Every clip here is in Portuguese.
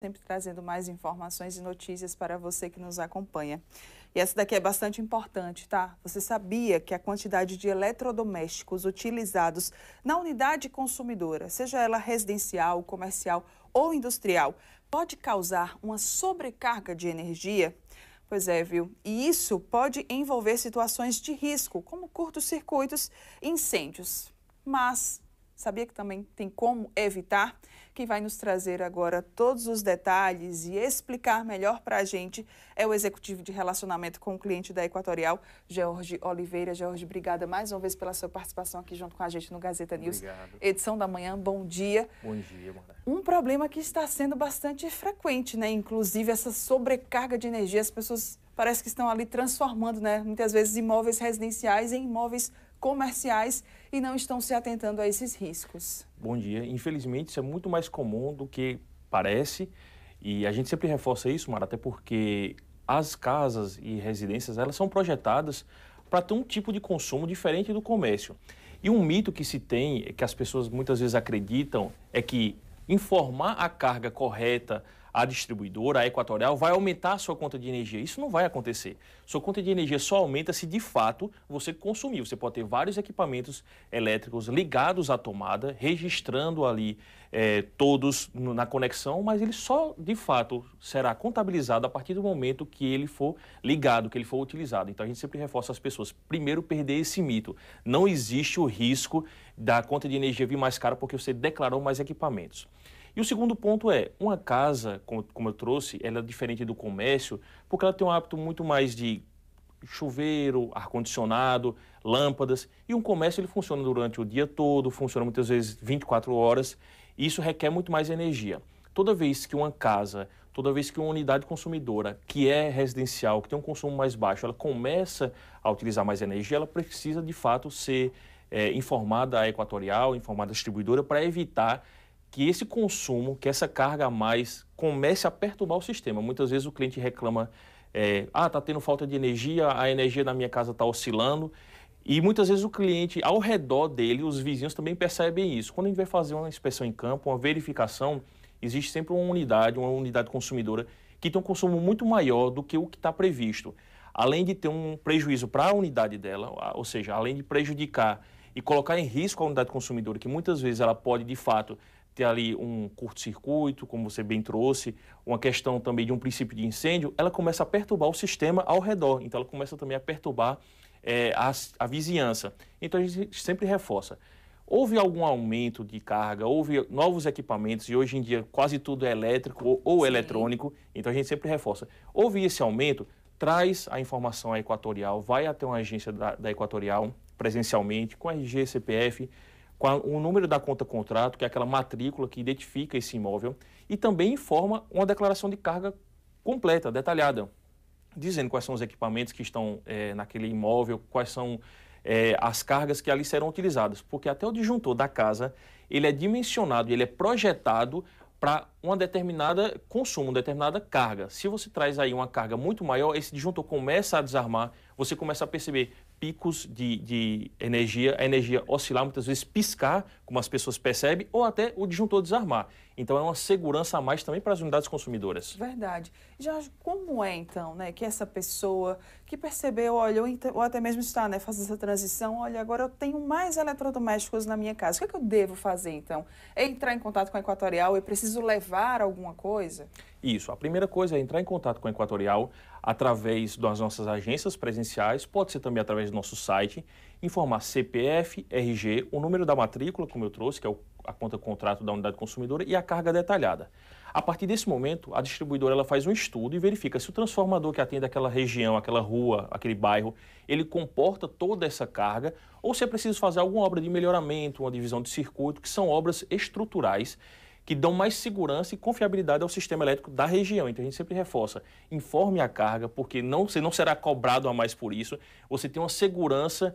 sempre trazendo mais informações e notícias para você que nos acompanha. E essa daqui é bastante importante, tá? Você sabia que a quantidade de eletrodomésticos utilizados na unidade consumidora, seja ela residencial, comercial ou industrial, pode causar uma sobrecarga de energia? Pois é, viu? E isso pode envolver situações de risco, como curtos-circuitos e incêndios. Mas sabia que também tem como evitar? Quem vai nos trazer agora todos os detalhes e explicar melhor para a gente é o executivo de relacionamento com o cliente da Equatorial, George Oliveira. George, obrigada mais uma vez pela sua participação aqui junto com a gente no Gazeta News. Obrigado. Edição da manhã, bom dia. Bom dia, Mara. Um problema que está sendo bastante frequente, né? Inclusive essa sobrecarga de energia, as pessoas parece que estão ali transformando, né? Muitas vezes imóveis residenciais em imóveis comerciais e não estão se atentando a esses riscos. Bom dia. Infelizmente, isso é muito mais comum do que parece e a gente sempre reforça isso, Mara, até porque as casas e residências, elas são projetadas para ter um tipo de consumo diferente do comércio. E um mito que se tem, que as pessoas muitas vezes acreditam, é que informar a carga correta à distribuidora, à Equatorial, vai aumentar a sua conta de energia. Isso não vai acontecer. Sua conta de energia só aumenta se de fato você consumir. Você pode ter vários equipamentos elétricos ligados à tomada, registrando ali todos na conexão, mas ele só de fato será contabilizado a partir do momento que ele for ligado, que ele for utilizado. Então a gente sempre reforça as pessoas. Primeiro, perder esse mito. Não existe o risco da conta de energia vir mais cara porque você declarou mais equipamentos. E o segundo ponto é, uma casa, como eu trouxe, ela é diferente do comércio, porque ela tem um hábito muito mais de chuveiro, ar-condicionado, lâmpadas, e um comércio ele funciona durante o dia todo, funciona muitas vezes 24 horas, e isso requer muito mais energia. Toda vez que uma casa, toda vez que uma unidade consumidora, que é residencial, que tem um consumo mais baixo, ela começa a utilizar mais energia, ela precisa de fato ser informada à Equatorial, informada à distribuidora, para evitar que esse consumo, que essa carga a mais comece a perturbar o sistema. Muitas vezes o cliente reclama, está tendo falta de energia, a energia da minha casa está oscilando, e muitas vezes o cliente, ao redor dele, os vizinhos também percebem isso. Quando a gente vai fazer uma inspeção em campo, uma verificação, existe sempre uma unidade consumidora, que tem um consumo muito maior do que o que está previsto. Além de ter um prejuízo para a unidade dela, ou seja, além de prejudicar e colocar em risco a unidade consumidora, que muitas vezes ela pode, de fato, ter ali um curto-circuito, como você bem trouxe, uma questão também de um princípio de incêndio, ela começa a perturbar o sistema ao redor. Então, ela começa também a perturbar a vizinhança. Então, a gente sempre reforça. Houve algum aumento de carga, houve novos equipamentos, e hoje em dia quase tudo é elétrico ou eletrônico, então a gente sempre reforça. Houve esse aumento, traz a informação à Equatorial, vai até uma agência da Equatorial, presencialmente, com RG, CPF, com o número da conta contrato, que é aquela matrícula que identifica esse imóvel, e também informa uma declaração de carga completa, detalhada, dizendo quais são os equipamentos que estão naquele imóvel, quais são as cargas que ali serão utilizadas, porque até o disjuntor da casa, ele é dimensionado, ele é projetado para uma determinada consumo, uma determinada carga. Se você traz aí uma carga muito maior, esse disjuntor começa a desarmar, você começa a perceber picos de energia, a energia oscilar, muitas vezes piscar, como as pessoas percebem, ou até o disjuntor desarmar. Então é uma segurança a mais também para as unidades consumidoras. Verdade. Jorge, como é então, né, que essa pessoa que percebeu, olha, ou até mesmo está, né, fazendo essa transição, olha, agora eu tenho mais eletrodomésticos na minha casa, o que é que eu devo fazer então? É entrar em contato com a Equatorial? Eu preciso levar alguma coisa? Isso, a primeira coisa é entrar em contato com a Equatorial através das nossas agências presenciais, pode ser também através do nosso site, informar CPF, RG, o número da matrícula, como eu trouxe, que é a conta contrato da unidade consumidora, e a carga detalhada. A partir desse momento, a distribuidora ela faz um estudo e verifica se o transformador que atende aquela região, aquela rua, aquele bairro, ele comporta toda essa carga, ou se é preciso fazer alguma obra de melhoramento, uma divisão de circuito, que são obras estruturais, que dão mais segurança e confiabilidade ao sistema elétrico da região. Então a gente sempre reforça, informe a carga, porque você não será cobrado a mais por isso, você tem uma segurança,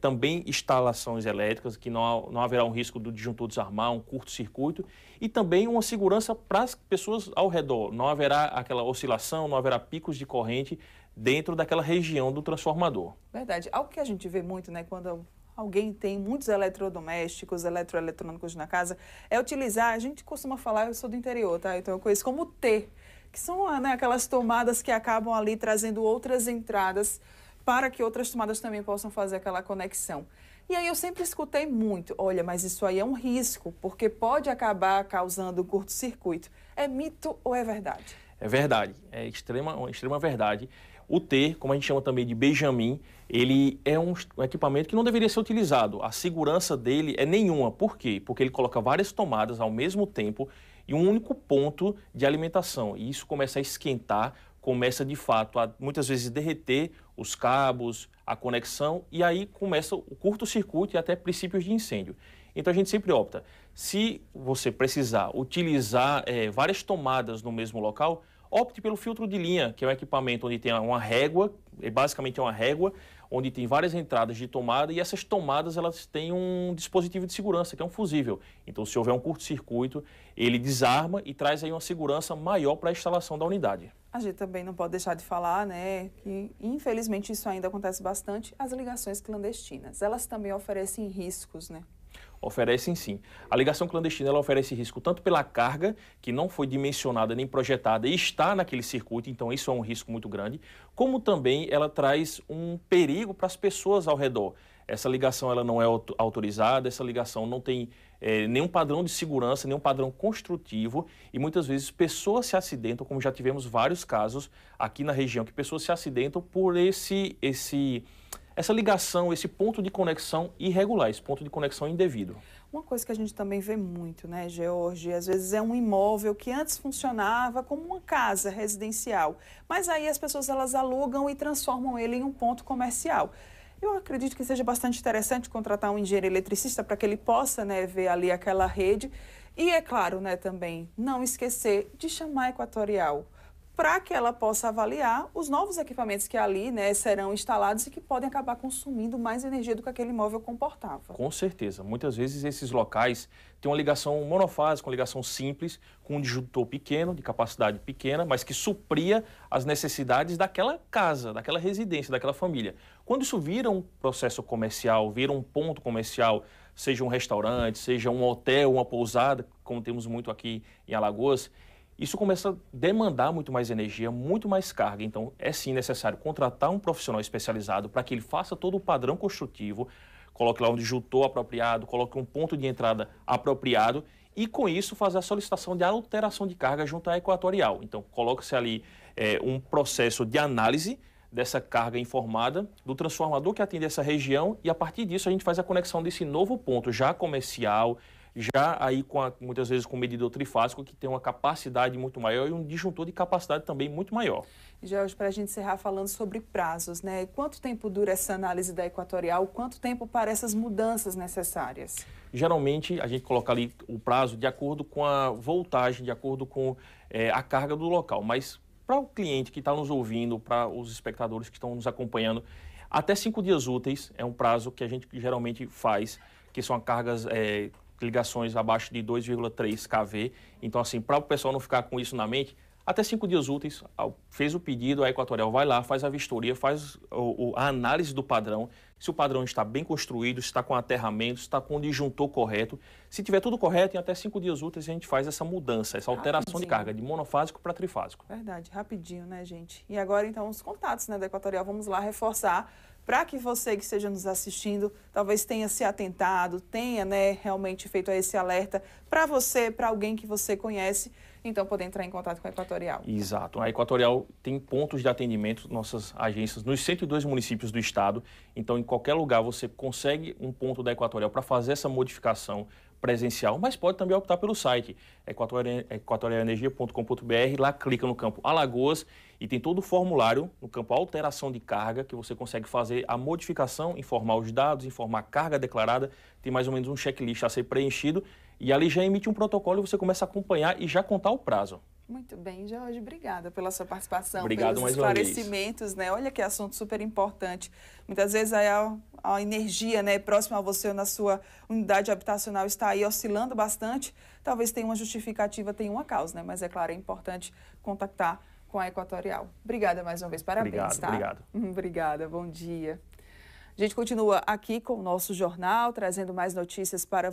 também instalações elétricas, que não haverá um risco do disjuntor desarmar, um curto-circuito, e também uma segurança para as pessoas ao redor, não haverá aquela oscilação, não haverá picos de corrente dentro daquela região do transformador. Verdade. Algo que a gente vê muito, né, quando alguém tem muitos eletrodomésticos, eletroeletrônicos na casa, é utilizar, a gente costuma falar, eu sou do interior, tá? Então eu conheço como T, que são, né, aquelas tomadas que acabam ali trazendo outras entradas para que outras tomadas também possam fazer aquela conexão. E aí eu sempre escutei muito, olha, mas isso aí é um risco, porque pode acabar causando um curto-circuito. É mito ou é verdade? É verdade, é uma extrema verdade. O T, como a gente chama também de Benjamin, ele é um equipamento que não deveria ser utilizado. A segurança dele é nenhuma. Por quê? Porque ele coloca várias tomadas ao mesmo tempo em um único ponto de alimentação. E isso começa a esquentar, começa de fato a muitas vezes derreter os cabos, a conexão, e aí começa o curto-circuito e até princípios de incêndio. Então a gente sempre opta, se você precisar utilizar várias tomadas no mesmo local, opte pelo filtro de linha, que é um equipamento onde tem uma régua, basicamente é uma régua, onde tem várias entradas de tomada e essas tomadas elas têm um dispositivo de segurança, que é um fusível. Então, se houver um curto-circuito, ele desarma e traz aí uma segurança maior para a instalação da unidade. A gente também não pode deixar de falar, né, que infelizmente isso ainda acontece bastante, as ligações clandestinas. Elas também oferecem riscos, né? Oferecem sim. A ligação clandestina ela oferece risco tanto pela carga, que não foi dimensionada nem projetada e está naquele circuito, então isso é um risco muito grande, como também ela traz um perigo para as pessoas ao redor. Essa ligação ela não é autorizada, essa ligação não tem nenhum padrão de segurança, nenhum padrão construtivo e muitas vezes pessoas se acidentam, como já tivemos vários casos aqui na região, que pessoas se acidentam por essa ligação, esse ponto de conexão irregular, esse ponto de conexão indevido. Uma coisa que a gente também vê muito, né, George, às vezes é um imóvel que antes funcionava como uma casa residencial, mas aí as pessoas elas alugam e transformam ele em um ponto comercial. Eu acredito que seja bastante interessante contratar um engenheiro eletricista para que ele possa, né, ver ali aquela rede e, é claro, né, também não esquecer de chamar a Equatorial, para que ela possa avaliar os novos equipamentos que ali, né, serão instalados e que podem acabar consumindo mais energia do que aquele imóvel comportava. Com certeza. Muitas vezes esses locais têm uma ligação monofásica, uma ligação simples, com um disjuntor pequeno, de capacidade pequena, mas que supria as necessidades daquela casa, daquela residência, daquela família. Quando isso vira um processo comercial, vira um ponto comercial, seja um restaurante, seja um hotel, uma pousada, como temos muito aqui em Alagoas, isso começa a demandar muito mais energia, muito mais carga. Então, é sim necessário contratar um profissional especializado para que ele faça todo o padrão construtivo, coloque lá um disjuntor apropriado, coloque um ponto de entrada apropriado e, com isso, fazer a solicitação de alteração de carga junto à Equatorial. Então, coloca-se ali um processo de análise dessa carga informada do transformador que atende essa região e, a partir disso, a gente faz a conexão desse novo ponto já comercial, já aí muitas vezes com medidor trifásico, que tem uma capacidade muito maior e um disjuntor de capacidade também muito maior. Jorge, para a gente encerrar falando sobre prazos, né? Quanto tempo dura essa análise da Equatorial? Quanto tempo para essas mudanças necessárias? Geralmente, a gente coloca ali o prazo de acordo com a voltagem, de acordo com a carga do local. Mas para o cliente que está nos ouvindo, para os espectadores que estão nos acompanhando, até 5 dias úteis é um prazo que a gente geralmente faz, que são cargas... ligações abaixo de 2,3 kV. Então, assim, para o pessoal não ficar com isso na mente, até 5 dias úteis, fez o pedido, a Equatorial vai lá, faz a vistoria, faz a análise do padrão, se o padrão está bem construído, se está com aterramento, se está com o disjuntor correto. Se tiver tudo correto, em até 5 dias úteis a gente faz essa mudança, essa alteração de carga, de monofásico para trifásico. Verdade, rapidinho, né, gente? E agora, então, os contatos, né, da Equatorial, vamos lá reforçar para que você que esteja nos assistindo, talvez tenha se atentado, tenha, né, realmente feito esse alerta para você, para alguém que você conhece, então poder entrar em contato com a Equatorial. Exato. A Equatorial tem pontos de atendimento, nossas agências, nos 102 municípios do estado. Então, em qualquer lugar você consegue um ponto da Equatorial para fazer essa modificação presencial, mas pode também optar pelo site equatorialenergia.com.br, lá clica no campo Alagoas e tem todo o formulário no campo alteração de carga, que você consegue fazer a modificação, informar os dados, informar a carga declarada, tem mais ou menos um checklist a ser preenchido e ali já emite um protocolo e você começa a acompanhar e já contar o prazo. Muito bem, Jorge, obrigada pela sua participação, Obrigado pelos esclarecimentos, né? Olha que assunto super importante. Muitas vezes a energia, né, próxima a você ou na sua unidade habitacional está aí oscilando bastante. Talvez tenha uma justificativa, tenha uma causa, né? Mas é claro, é importante contactar com a Equatorial. Obrigada mais uma vez, parabéns, Obrigado, tá? obrigado. Obrigada, bom dia. A gente continua aqui com o nosso jornal, trazendo mais notícias para